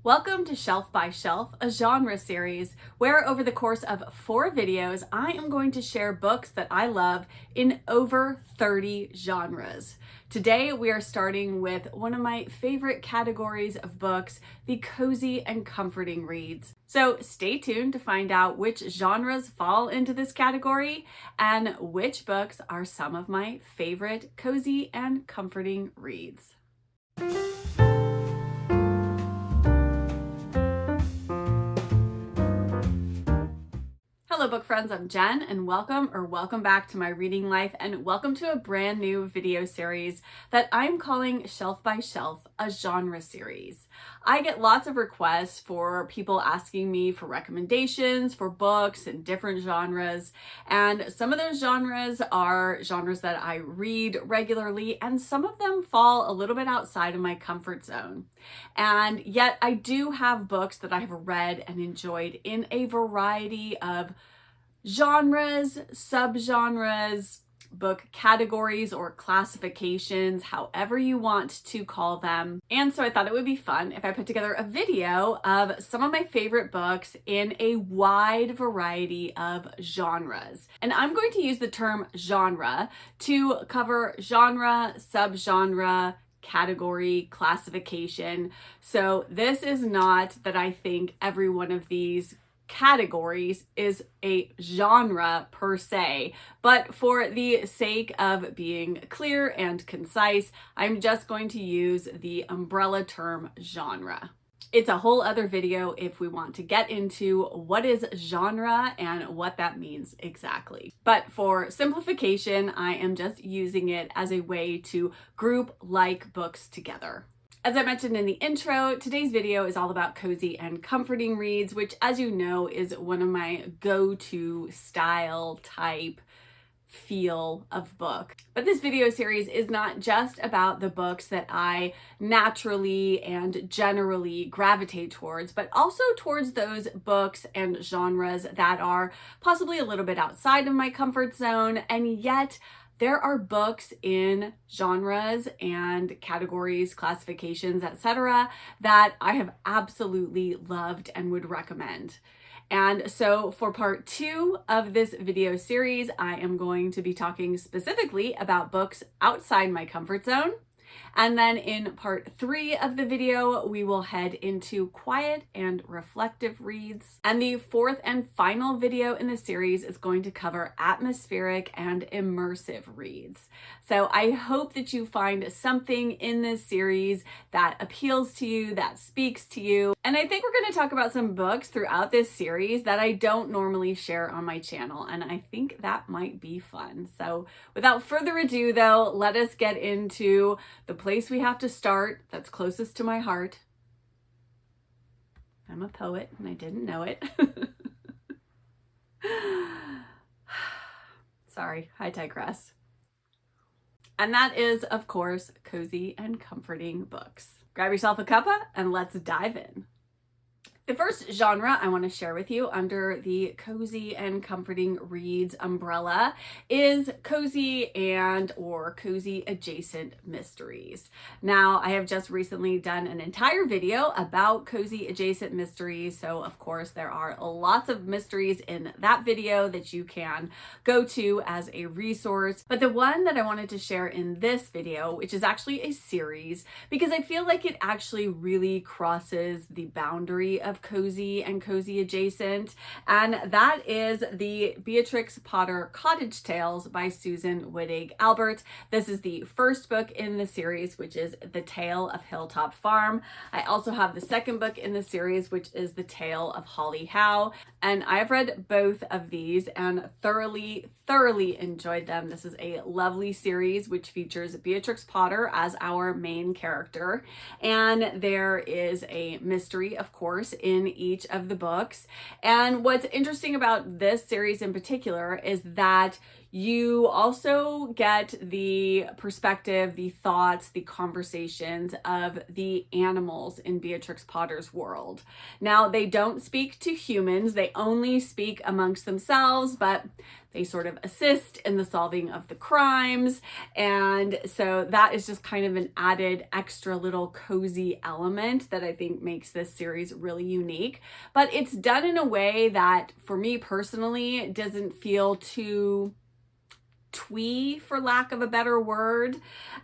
Welcome to Shelf by Shelf, a genre series where over the course of 4 videos, I am going to share books that I love in over 30 genres. Today, we are starting with one of my favorite categories of books, the cozy and comforting reads. So stay tuned to find out which genres fall into this category and which books are some of my favorite cozy and comforting reads. Hello book friends, I'm Jen and welcome back to my reading life and welcome to a brand new video series that I'm calling Shelf by Shelf, a genre series. I get lots of requests for people asking me for recommendations for books in different genres, and some of those genres are genres that I read regularly and some of them fall a little bit outside of my comfort zone. And yet I do have books that I have read and enjoyed in a variety of genres, subgenres, book categories or classifications, however you want to call them. And so I thought it would be fun if I put together a video of some of my favorite books in a wide variety of genres. And I'm going to use the term genre to cover genre, subgenre, category, classification. So this is not that I think every one of these categories is a genre per se, but for the sake of being clear and concise, I'm just going to use the umbrella term genre. It's a whole other video if we want to get into what is genre and what that means exactly. But for simplification, I am just using it as a way to group like books together. As I mentioned in the intro, today's video is all about cozy and comforting reads, which, as you know, is one of my go-to style type feel of book. But this video series is not just about the books that I naturally and generally gravitate towards, but also towards those books and genres that are possibly a little bit outside of my comfort zone, and yet there are books in genres and categories, classifications, etc. that I have absolutely loved and would recommend. And so for part 2 of this video series, I am going to be talking specifically about books outside my comfort zone. And then in part 3 of the video, we will head into quiet and reflective reads. And the 4th and final video in the series is going to cover atmospheric and immersive reads. So I hope that you find something in this series that appeals to you, that speaks to you. And I think we're going to talk about some books throughout this series that I don't normally share on my channel. And I think that might be fun. So without further ado though, let us get into the place we have to start that's closest to my heart. I'm a poet and I didn't know it. Sorry, I digress. And that is, of course, cozy and comforting books. Grab yourself a cuppa and let's dive in. The first genre I want to share with you under the cozy and comforting reads umbrella is cozy and or cozy adjacent mysteries. Now, I have just recently done an entire video about cozy adjacent mysteries, so of course there are lots of mysteries in that video that you can go to as a resource. But the one that I wanted to share in this video, which is actually a series, because I feel like it actually really crosses the boundary of cozy and cozy adjacent, and that is the Beatrix Potter Cottage Tales by Susan Wittig Albert. This is the first book in the series, which is The Tale of Hilltop Farm. I also have the second book in the series, which is The Tale of Holly Howe, and I've read both of these and thoroughly enjoyed them. This is a lovely series which features Beatrix Potter as our main character, and there is a mystery, of course, in each of the books. And what's interesting about this series in particular is that You also get the perspective, the thoughts, the conversations of the animals in Beatrix Potter's world. Now, they don't speak to humans, they only speak amongst themselves, but they sort of assist in the solving of the crimes. And so that is just kind of an added extra little cozy element that I think makes this series really unique. But it's done in a way that, for me personally, doesn't feel too twee, for lack of a better word.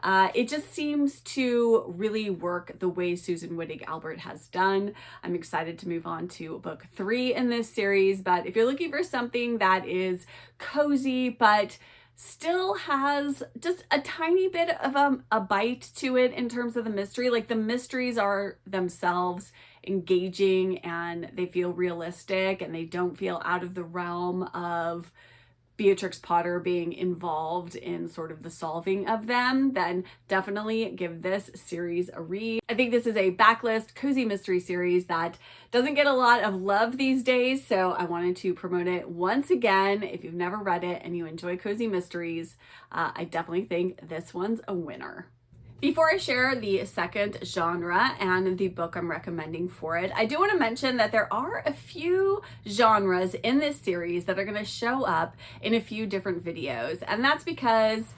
It just seems to really work the way Susan Wittig Albert has done. I'm excited to move on to book 3 in this series, but if you're looking for something that is cozy but still has just a tiny bit of a bite to it in terms of the mystery, like the mysteries are themselves engaging and they feel realistic and they don't feel out of the realm of Beatrix Potter being involved in sort of the solving of them, then definitely give this series a read. I think this is a backlist cozy mystery series that doesn't get a lot of love these days, so I wanted to promote it once again. If you've never read it and you enjoy cozy mysteries, I definitely think this one's a winner. Before I share the second genre and the book I'm recommending for it, I do want to mention that there are a few genres in this series that are going to show up in a few different videos. And that's because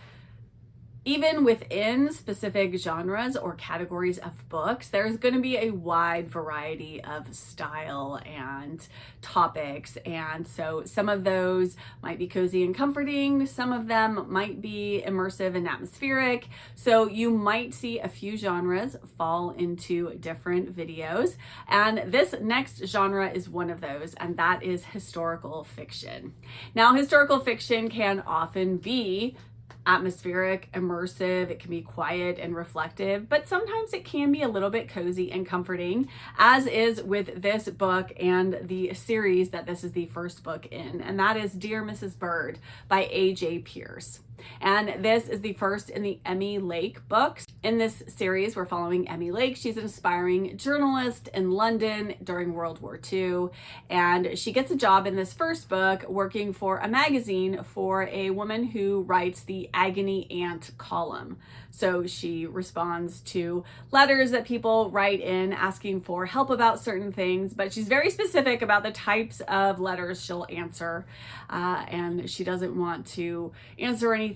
even within specific genres or categories of books, there's going to be a wide variety of style and topics. And so some of those might be cozy and comforting. Some of them might be immersive and atmospheric. So you might see a few genres fall into different videos. And this next genre is one of those, and that is historical fiction. Now, historical fiction can often be atmospheric, immersive, it can be quiet and reflective, but sometimes it can be a little bit cozy and comforting, as is with this book and the series that this is the first book in, and that is Dear Mrs. Bird by A.J. Pierce. And this is the first in the Emmy Lake books. In this series, we're following Emmy Lake. She's an aspiring journalist in London during World War II, and she gets a job in this first book working for a magazine for a woman who writes the Agony Aunt column. So she responds to letters that people write in asking for help about certain things, but she's very specific about the types of letters she'll answer, and she doesn't want to answer anything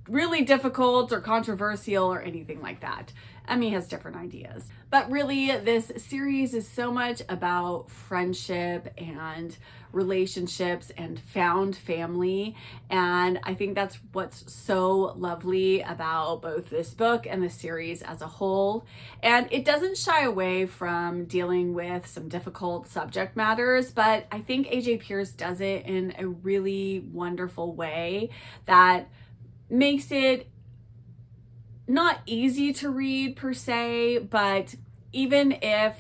really difficult or controversial or anything like that. Emmy has different ideas. But really, this series is so much about friendship and relationships and found family. And I think that's what's so lovely about both this book and the series as a whole. And it doesn't shy away from dealing with some difficult subject matters, but I think A.J. Pierce does it in a really wonderful way that makes it not easy to read per se, but even if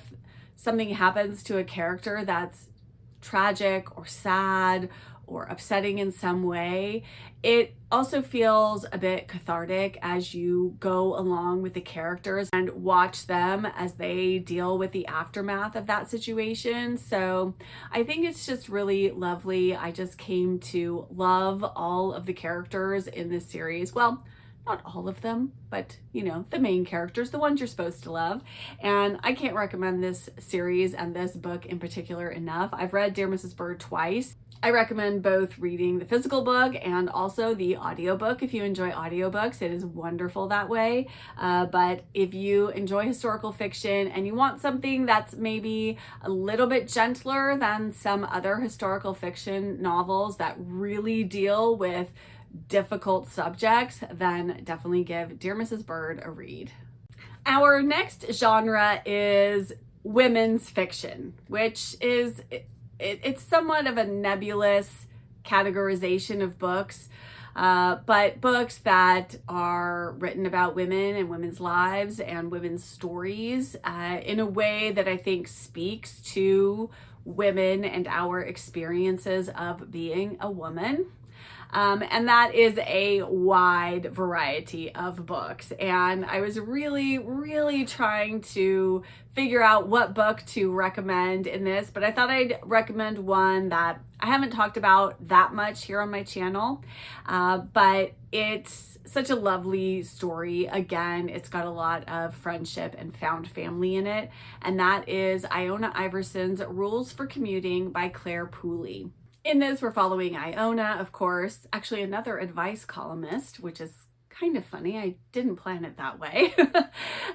something happens to a character that's tragic or sad or upsetting in some way, it also feels a bit cathartic as you go along with the characters and watch them as they deal with the aftermath of that situation. So I think it's just really lovely. I just came to love all of the characters in this series. Well, not all of them, but you know, the main characters, the ones you're supposed to love. And I can't recommend this series and this book in particular enough. I've read Dear Mrs. Bird twice. I recommend both reading the physical book and also the audiobook. If you enjoy audiobooks, it is wonderful that way. But if you enjoy historical fiction and you want something that's maybe a little bit gentler than some other historical fiction novels that really deal with difficult subjects, then definitely give Dear Mrs. Bird a read. Our next genre is women's fiction, which is it's somewhat of a nebulous categorization of books, but books that are written about women and women's lives and women's stories in a way that I think speaks to women and our experiences of being a woman. And that is a wide variety of books. And I was really trying to figure out what book to recommend in this, but I thought I'd recommend one that I haven't talked about that much here on my channel, but it's such a lovely story. Again, it's got a lot of friendship and found family in it, and that is Iona Iverson's Rules for Commuting by Claire Pooley. In this, we're following Iona, of course, actually another advice columnist, which is kind of funny. I didn't plan it that way.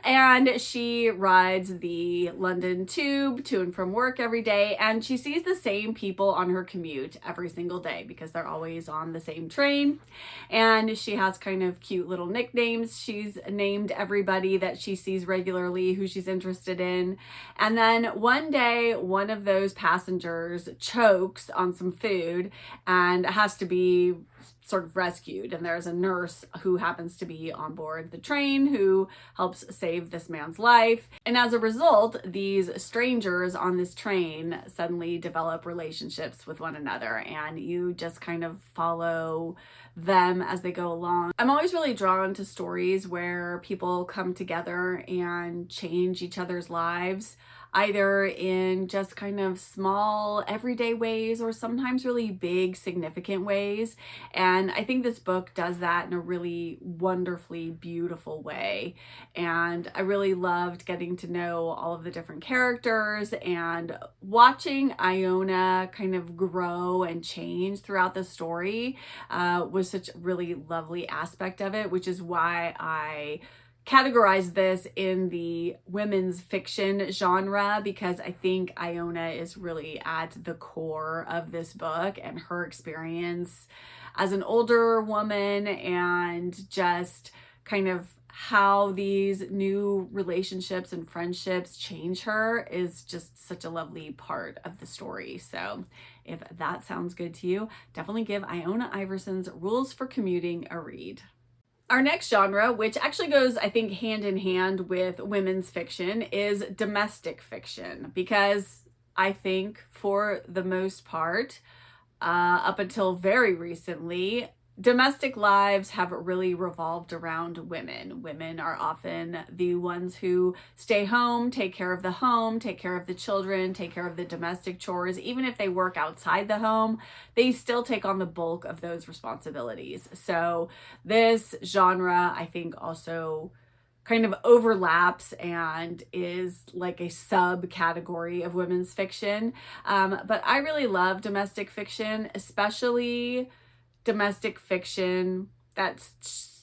And she rides the London Tube to and from work every day, and she sees the same people on her commute every single day because they're always on the same train. And she has kind of cute little nicknames. She's named everybody that she sees regularly who she's interested in. And then one day, one of those passengers chokes on some food and has to be sort of rescued, and there's a nurse who happens to be on board the train who helps save this man's life. And as a result, these strangers on this train suddenly develop relationships with one another, and you just kind of follow them as they go along. I'm always really drawn to stories where people come together and change each other's lives, either in just kind of small everyday ways or sometimes really big significant ways. And I think this book does that in a really wonderfully beautiful way. And I really loved getting to know all of the different characters and watching Iona kind of grow and change throughout the story was such a really lovely aspect of it, which is why I categorize this in the women's fiction genre, because I think Iona is really at the core of this book and her experience as an older woman and just kind of how these new relationships and friendships change her is just such a lovely part of the story. So if that sounds good to you, definitely give Iona Iverson's Rules for Commuting a read. Our next genre, which actually goes, I think, hand in hand with women's fiction, is domestic fiction, because I think for the most part, up until very recently, domestic lives have really revolved around women. Women are often the ones who stay home, take care of the home, take care of the children, take care of the domestic chores. Even if they work outside the home, they still take on the bulk of those responsibilities. So this genre, I think, also kind of overlaps and is like a subcategory of women's fiction. But I really love domestic fiction, especially domestic fiction that's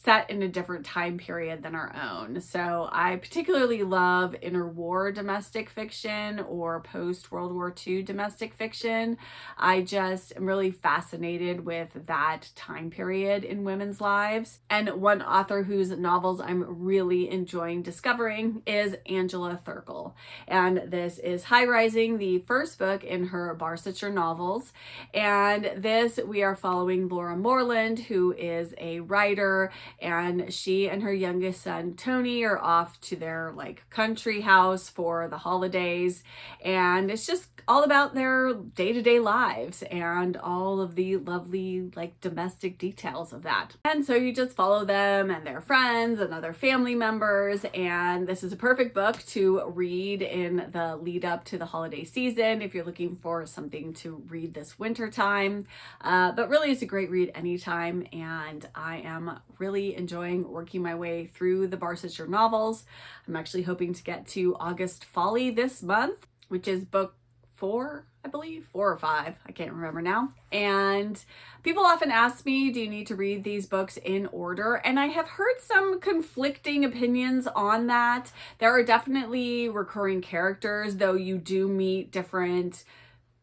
set in a different time period than our own. So I particularly love interwar domestic fiction or post-World War II domestic fiction. I just am really fascinated with that time period in women's lives. And one author whose novels I'm really enjoying discovering is Angela Thirkell. And this is High Rising, the first book in her Barsetshire novels. And this, we are following Laura Morland, who is a writer, and she and her youngest son Tony are off to their like country house for the holidays, and it's just all about their day-to-day lives and all of the lovely like domestic details of that. And so you just follow them and their friends and other family members, and this is a perfect book to read in the lead up to the holiday season if you're looking for something to read this winter time. But really it's a great read anytime, and I am really enjoying working my way through the Barsetshire novels. I'm actually hoping to get to August Folly this month, which is book 4, I believe, 4 or 5, I can't remember now. And people often ask me, do you need to read these books in order? And I have heard some conflicting opinions on that. There are definitely recurring characters, though you do meet different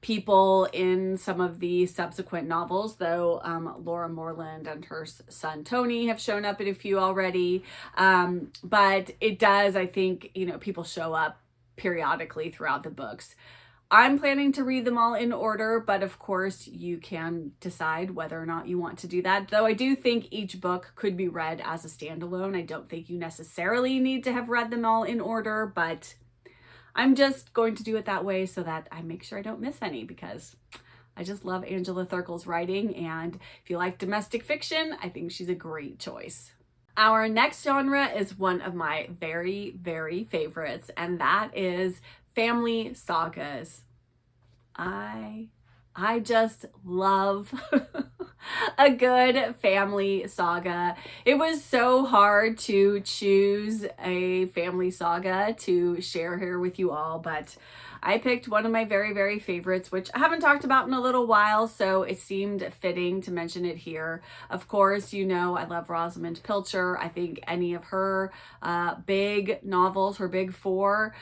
people in some of the subsequent novels, though Laura Morland and her son Tony have shown up in a few already. But it does, I think, people show up periodically throughout the books. I'm planning to read them all in order, but of course you can decide whether or not you want to do that. Though I do think each book could be read as a standalone. I don't think you necessarily need to have read them all in order, but I'm just going to do it that way so that I make sure I don't miss any, because I just love Angela Thirkel's writing, and if you like domestic fiction, I think she's a great choice. Our next genre is one of my very, very favorites, and that is family sagas. I just love a good family saga. It was so hard to choose a family saga to share here with you all, but I picked one of my very, very favorites, which I haven't talked about in a little while, so it seemed fitting to mention it here. Of course, you know I love Rosamund Pilcher. I think any of her big novels, her big four,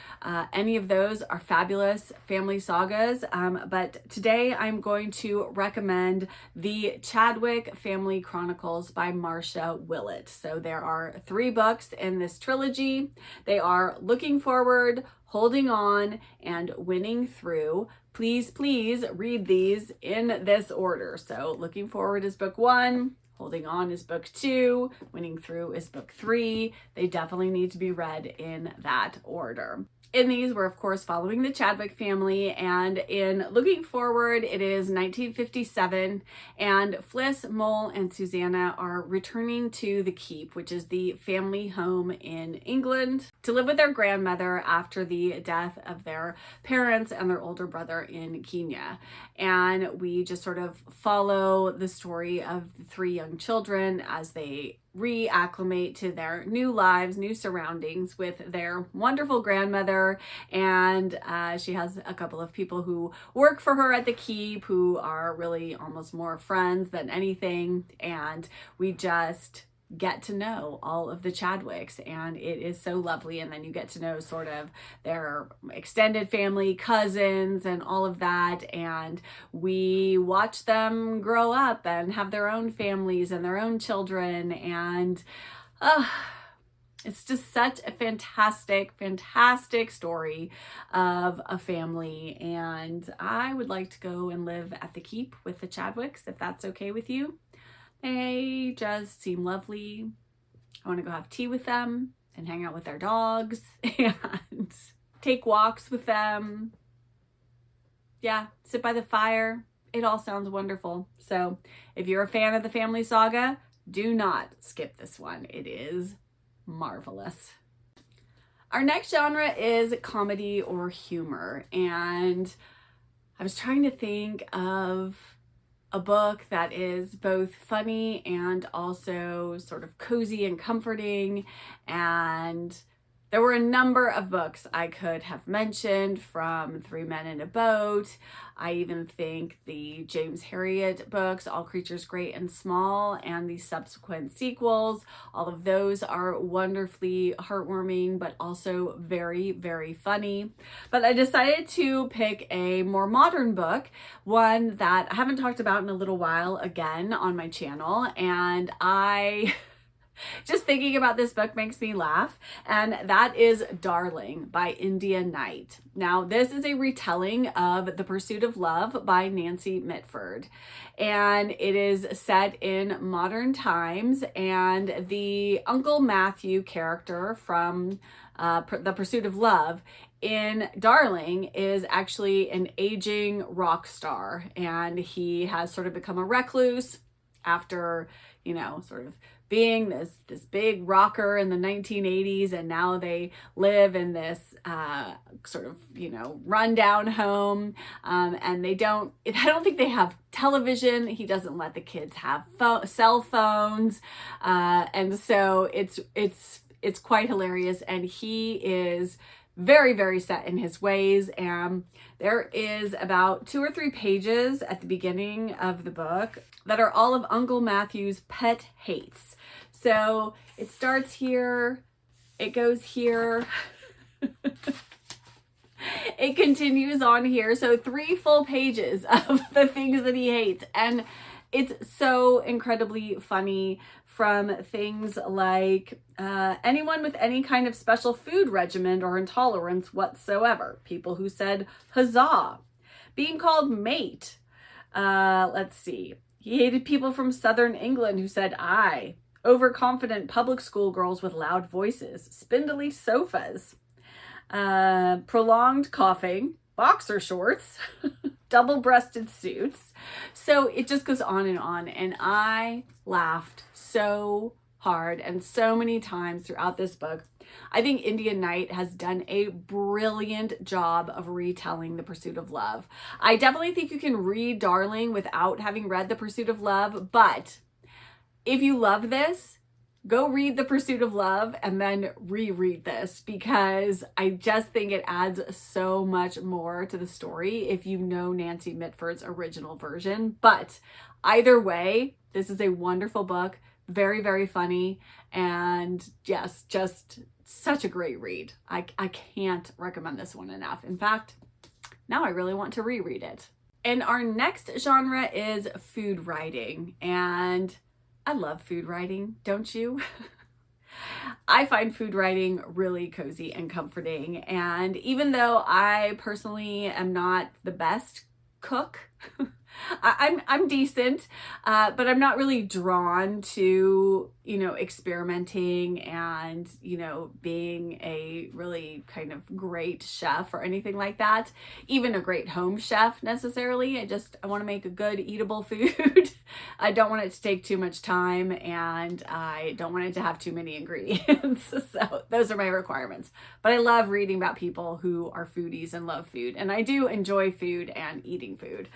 any of those are fabulous family sagas. But today I'm going to recommend the Chadwick Family Chronicles by Marcia Willett. So there are 3 books in this trilogy. They are Looking Forward, Holding On, and Winning Through. Please read these in this order. So Looking Forward is book 1, Holding On is book 2, Winning Through is book 3. They definitely need to be read in that order. In these, we're of course following the Chadwick family, and in Looking Forward, it is 1957, and Fliss, Mole, and Susanna are returning to the Keep, which is the family home in England, to live with their grandmother after the death of their parents and their older brother in Kenya. And we just sort of follow the story of the 3 young children as they reacclimate to their new lives, new surroundings with their wonderful grandmother. And she has a couple of people who work for her at the Keep who are really almost more friends than anything. And we just get to know all of the Chadwicks, and it is so lovely. And then you get to know sort of their extended family, cousins, and all of that. And we watch them grow up and have their own families and their own children. And it's just such a fantastic, fantastic story of a family. And I would like to go and live at the Keep with the Chadwicks, if that's okay with you. They just seem lovely. I want to go have tea with them and hang out with their dogs and take walks with them. Yeah, sit by the fire. It all sounds wonderful. So if you're a fan of the family saga, do not skip this one. It is marvelous. Our next genre is comedy or humor. And I was trying to think of a book that is both funny and also sort of cozy and comforting. And there were a number of books I could have mentioned, from 3 Men in a Boat. I even think the James Herriot books, All Creatures Great and Small, and the subsequent sequels, all of those are wonderfully heartwarming, but also very, very funny. But I decided to pick a more modern book, one that I haven't talked about in a little while again on my channel, and just thinking about this book makes me laugh, and that is Darling by India Knight. Now, this is a retelling of The Pursuit of Love by Nancy Mitford, and it is set in modern times, and the Uncle Matthew character from The Pursuit of Love in Darling is actually an aging rock star, and he has sort of become a recluse after, you know, sort of being this big rocker in the 1980s, and now they live in this sort of, you know, rundown home, and I don't think they have television. He doesn't let the kids have cell phones, and so it's quite hilarious, and he is very, very set in his ways. And there is about 2 or 3 pages at the beginning of the book that are all of Uncle Matthew's pet hates. So it starts here, it goes here, it continues on here. So 3 full pages of the things that he hates. And it's so incredibly funny, from things like anyone with any kind of special food regimen or intolerance whatsoever. People who said huzzah. Being called mate. Let's see. He hated people from southern England who said aye. Overconfident public school girls with loud voices. Spindly sofas. Prolonged coughing. Boxer shorts. double-breasted suits. So it just goes on, and I laughed so hard and so many times throughout this book. I think Indian Night has done a brilliant job of retelling The Pursuit of Love. I definitely think you can read Darling without having read The Pursuit of Love, but if you love this, go read The Pursuit of Love and then reread this, because I just think it adds so much more to the story if you know Nancy Mitford's original version. But either way, this is a wonderful book, very, very funny, and yes, just such a great read. I can't recommend this one enough. In fact, now I really want to reread it. And our next genre is food writing, and I love food writing, don't you? I find food writing really cozy and comforting, and even though I personally am not the best cook, I'm decent, but I'm not really drawn to, experimenting and, being a really kind of great chef or anything like that. Even a great home chef necessarily. I want to make a good eatable food. I don't want it to take too much time, and I don't want it to have too many ingredients. So those are my requirements. But I love reading about people who are foodies and love food. And I do enjoy food and eating food.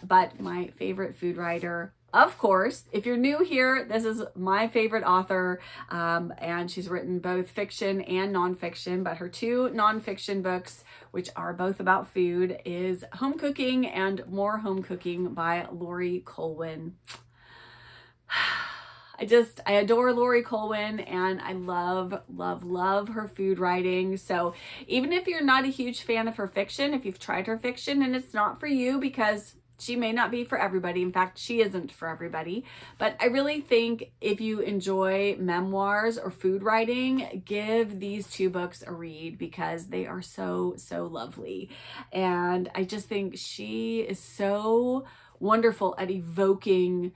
But my favorite food writer, of course, if you're new here, this is my favorite author, and she's written both fiction and nonfiction, but her two nonfiction books, which are both about food, is Home Cooking and More Home Cooking by Laurie Colwin. I adore Laurie Colwin, and I love, love, love her food writing. So even if you're not a huge fan of her fiction, if you've tried her fiction and it's not for you, because she may not be for everybody. In fact, she isn't for everybody. But I really think if you enjoy memoirs or food writing, give these two books a read, because they are so, so lovely. And I just think she is so wonderful at evoking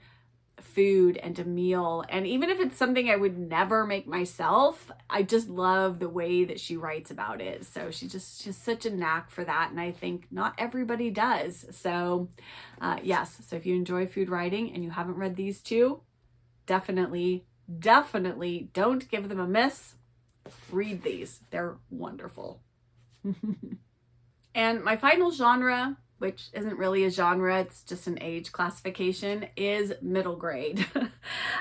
food and a meal, and even if it's something I would never make myself, I just love the way that she writes about it. So she's just such a knack for that, and I think not everybody does. So yes, so if you enjoy food writing and you haven't read these two, definitely don't give them a miss. Read these. They're wonderful. And my final genre, which isn't really a genre, it's just an age classification, is middle grade.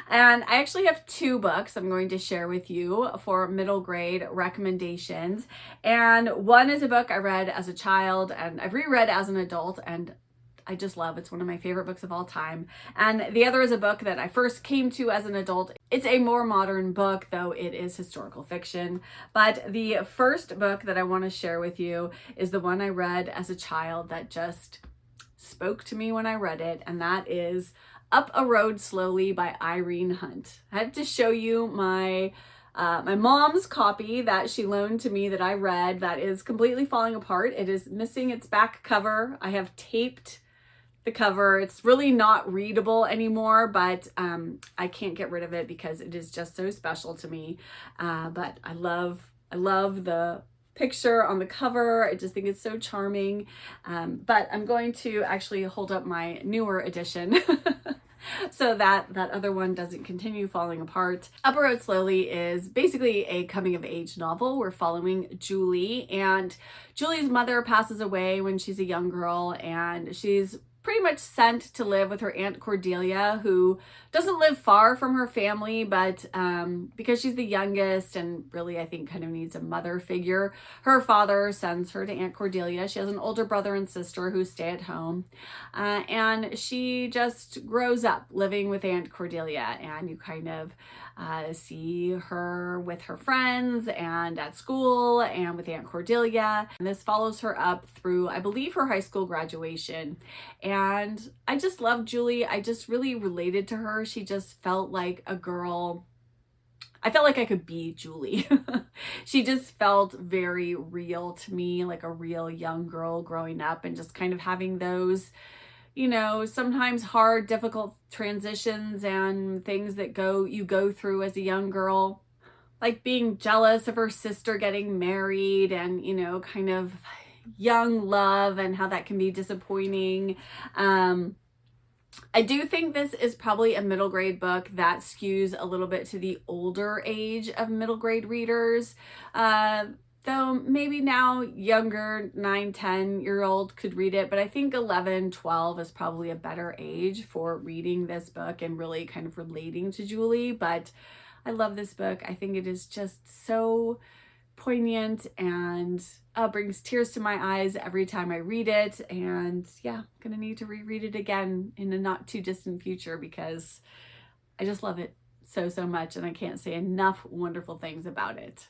And I actually have two books I'm going to share with you for middle grade recommendations. And one is a book I read as a child and I've reread as an adult, and I just love. It's one of my favorite books of all time. And the other is a book that I first came to as an adult. It's a more modern book, though it is historical fiction. But the first book that I want to share with you is the one I read as a child that just spoke to me when I read it, and that is Up a Road Slowly by Irene Hunt. I have to show you my mom's copy that she loaned to me that I read that is completely falling apart. It is missing its back cover. I have taped the cover. It's really not readable anymore, but I can't get rid of it because it is just so special to me. But I love the picture on the cover. I just think it's so charming. But I'm going to actually hold up my newer edition so that other one doesn't continue falling apart. Up a Road Slowly is basically a coming of age novel. We're following Julie, and Julie's mother passes away when she's a young girl, and she's pretty much sent to live with her Aunt Cordelia, who doesn't live far from her family, but because she's the youngest and really I think kind of needs a mother figure, her father sends her to Aunt Cordelia. She has an older brother and sister who stay at home, and she just grows up living with Aunt Cordelia, and you kind of see her with her friends and at school and with Aunt Cordelia. And this follows her up through, I believe, her high school graduation. And I just love Julie. I just really related to her. She just felt like a girl. I felt like I could be Julie. She just felt very real to me, like a real young girl growing up and just kind of having those, you know, sometimes hard, difficult transitions and things that you go through as a young girl, like being jealous of her sister getting married and, you know, kind of, young love and how that can be disappointing. I do think this is probably a middle grade book that skews a little bit to the older age of middle grade readers. Though maybe now younger 9-10-year-old could read it, but I think 11-12 is probably a better age for reading this book and really kind of relating to Julie. But I love this book. I think it is just so poignant and brings tears to my eyes every time I read it. And yeah, I'm gonna need to reread it again in a not too distant future because I just love it so much, and I can't say enough wonderful things about it.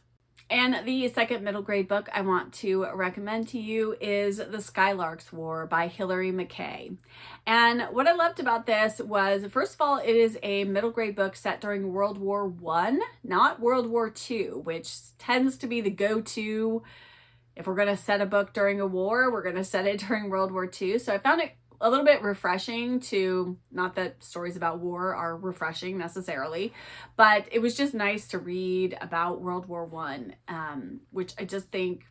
And the second middle grade book I want to recommend to you is The Skylark's War by Hilary McKay. And what I loved about this was, first of all, it is a middle grade book set during World War I, not World War II, which tends to be the go-to. If we're going to set a book during a war, we're going to set it during World War II. So I found it a little bit refreshing to, not that stories about war are refreshing necessarily, but it was just nice to read about World War I, which I just think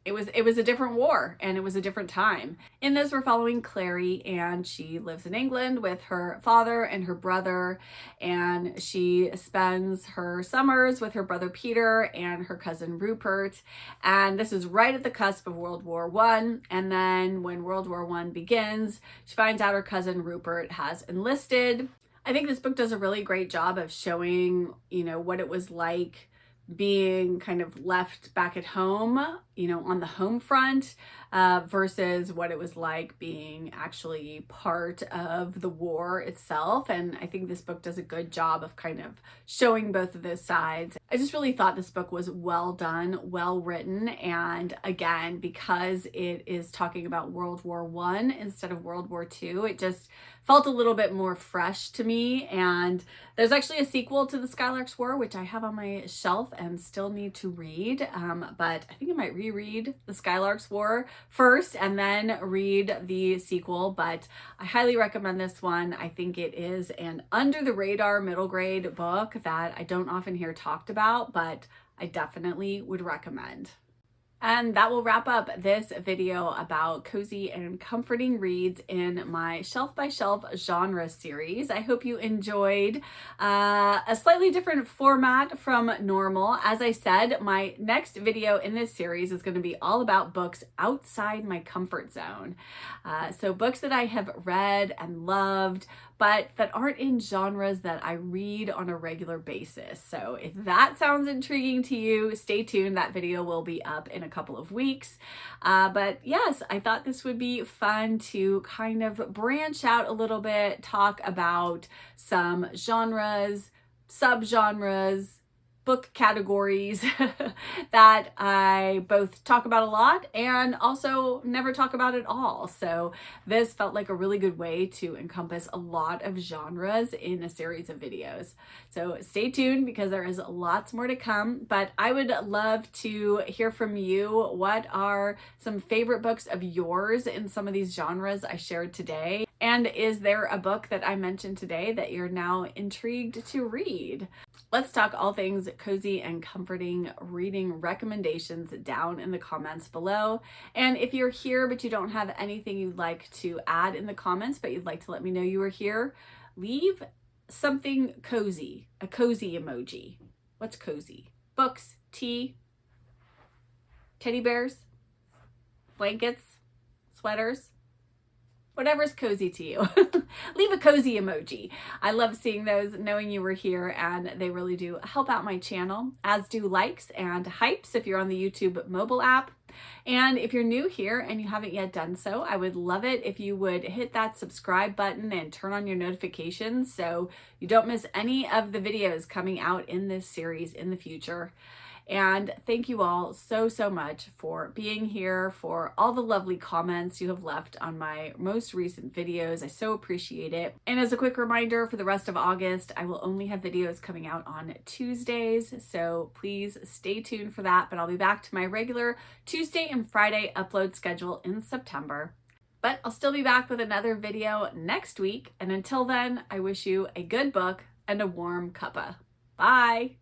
it was a different war and it was a different time. In this, we're following Clary, and she lives in England with her father and her brother, and she spends her summers with her brother Peter and her cousin Rupert. And this is right at the cusp of World War I. And then when World War I begins, she finds out her cousin Rupert has enlisted. I think this book does a really great job of showing, what it was like being kind of left back at home, on the home front, versus what it was like being actually part of the war itself. And I think this book does a good job of kind of showing both of those sides. I just really thought this book was well done, well written. And again, because it is talking about World War I instead of World War II, it just felt a little bit more fresh to me. And there's actually a sequel to The Skylark's War, which I have on my shelf and still need to read. But I think I might reread The Skylark's War first and then read the sequel. But I highly recommend this one. I think it is an under the radar middle grade book that I don't often hear talked about, but I definitely would recommend. And that will wrap up this video about cozy and comforting reads in my shelf by shelf genre series. I hope you enjoyed a slightly different format from normal. As I said, my next video in this series is going to be all about books outside my comfort zone. So books that I have read and loved, but that aren't in genres that I read on a regular basis. So if that sounds intriguing to you, stay tuned. That video will be up in a couple of weeks. But yes, I thought this would be fun to kind of branch out a little bit, talk about some genres, subgenres, book categories that I both talk about a lot and also never talk about at all. So this felt like a really good way to encompass a lot of genres in a series of videos. So stay tuned because there is lots more to come, but I would love to hear from you. What are some favorite books of yours in some of these genres I shared today? And is there a book that I mentioned today that you're now intrigued to read? Let's talk all things cozy and comforting reading recommendations down in the comments below. And if you're here but you don't have anything you'd like to add in the comments, but you'd like to let me know you were here, leave something cozy, a cozy emoji. What's cozy? Books, tea, teddy bears, blankets, sweaters. Whatever's cozy to you. Leave a cozy emoji. I love seeing those, knowing you were here, and they really do help out my channel, as do likes and hypes if you're on the YouTube mobile app. And if you're new here and you haven't yet done so, I would love it if you would hit that subscribe button and turn on your notifications so you don't miss any of the videos coming out in this series in the future. And thank you all so much for being here, for all the lovely comments you have left on my most recent videos. I so appreciate it. And as a quick reminder, for the rest of August, I will only have videos coming out on Tuesdays, so please stay tuned for that. But I'll be back to my regular Tuesday and Friday upload schedule in September. But I'll still be back with another video next week. And until then, I wish you a good book and a warm cuppa. Bye!